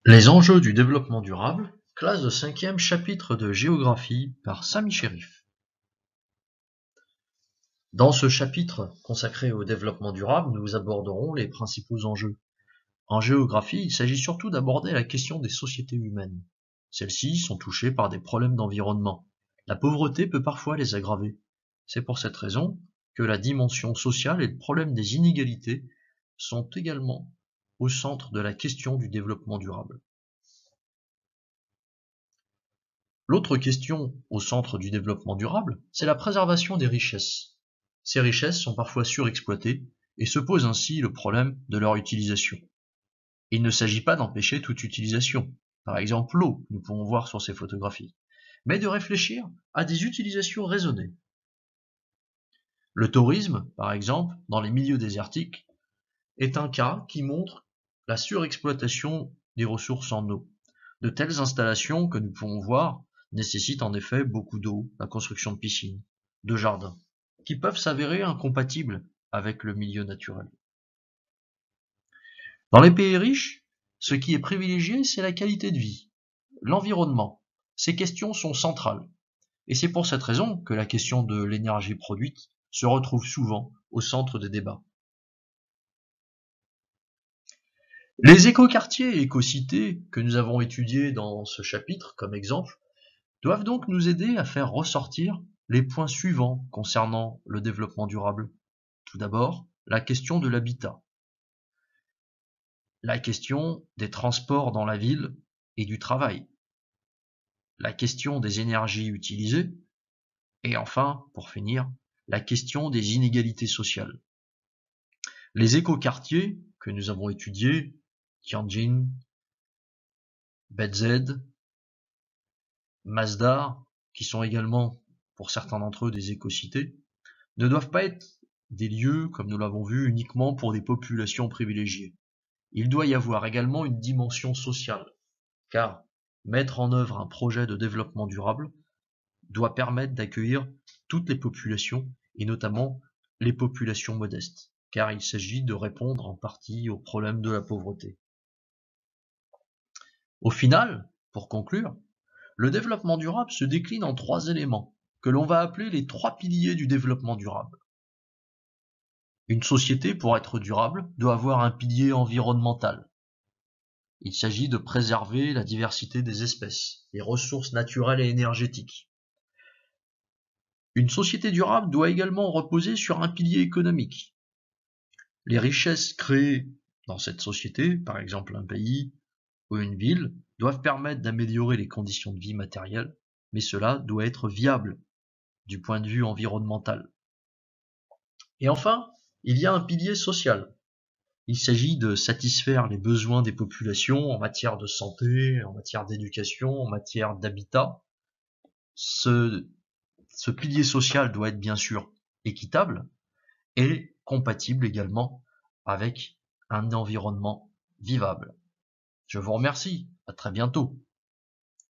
Les enjeux du développement durable, classe de 5e chapitre de géographie par Sami Cherif. Dans ce chapitre consacré au développement durable, nous aborderons les principaux enjeux. En géographie, il s'agit surtout d'aborder la question des sociétés humaines. Celles-ci sont touchées par des problèmes d'environnement. La pauvreté peut parfois les aggraver. C'est pour cette raison que la dimension sociale et le problème des inégalités sont également au centre de la question du développement durable. L'autre question au centre du développement durable, c'est la préservation des richesses. Ces richesses sont parfois surexploitées et se pose ainsi le problème de leur utilisation. Il ne s'agit pas d'empêcher toute utilisation, par exemple l'eau, nous pouvons voir sur ces photographies, mais de réfléchir à des utilisations raisonnées. Le tourisme, par exemple, dans les milieux désertiques, est un cas qui montre la surexploitation des ressources en eau. De telles installations que nous pouvons voir nécessitent en effet beaucoup d'eau, la construction de piscines, de jardins, qui peuvent s'avérer incompatibles avec le milieu naturel. Dans les pays riches, ce qui est privilégié, c'est la qualité de vie, l'environnement. Ces questions sont centrales. Et c'est pour cette raison que la question de l'énergie produite se retrouve souvent au centre des débats. Les écoquartiers et écocités que nous avons étudiés dans ce chapitre comme exemple doivent donc nous aider à faire ressortir les points suivants concernant le développement durable. Tout d'abord, la question de l'habitat, la question des transports dans la ville et du travail, la question des énergies utilisées, et enfin, pour finir, la question des inégalités sociales. Les écoquartiers que nous avons étudiés, Tianjin, BZ, Masdar, qui sont également, pour certains d'entre eux, des écocités, ne doivent pas être des lieux, comme nous l'avons vu, uniquement pour des populations privilégiées. Il doit y avoir également une dimension sociale, car mettre en œuvre un projet de développement durable doit permettre d'accueillir toutes les populations, et notamment les populations modestes, car il s'agit de répondre en partie au problème de la pauvreté. Au final, pour conclure, le développement durable se décline en 3 éléments, que l'on va appeler les 3 piliers du développement durable. Une société, pour être durable, doit avoir un pilier environnemental. Il s'agit de préserver la diversité des espèces, les ressources naturelles et énergétiques. Une société durable doit également reposer sur un pilier économique. Les richesses créées dans cette société, par exemple un pays ou une ville, doivent permettre d'améliorer les conditions de vie matérielles, mais cela doit être viable du point de vue environnemental. Et enfin, il y a un pilier social. Il s'agit de satisfaire les besoins des populations en matière de santé, en matière d'éducation, en matière d'habitat. Ce pilier social doit être bien sûr équitable et compatible également avec un environnement vivable. Je vous remercie, à très bientôt.